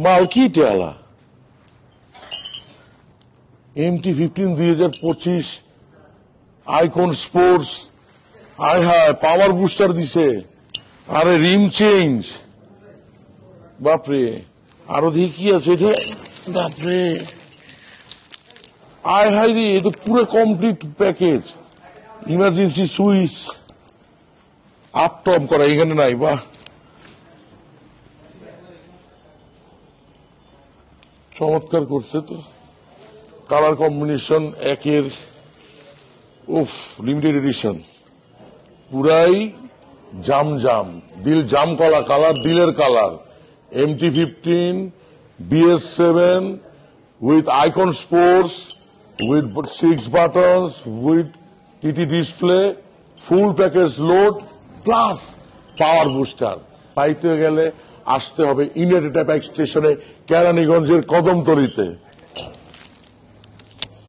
মালকিটালা MT-15 2025 icon sports আয় হায় পাওয়ার booster দিছে আরে রিম চেঞ্জ বাপরে আরো দেখি কি আছে এটা বাপরে আয় হায় রে এটা পুরো complete package emergency switch up top করা এখানে নাই বাহ চমৎকার করছে তো কালার কম্বিনেশন একের উফ লিমিটেড এডিশন পুরাই জাম জাম দিল জাম কলা কালার দিলের colour MT-15 BS7 with icon sports with 6 buttons with TT display full package load plus power booster পাইতে গেলে আসতে হবে ইউনাইটেড ট্যাপ স্টেশনে কেরানীগঞ্জের কদমতলীতে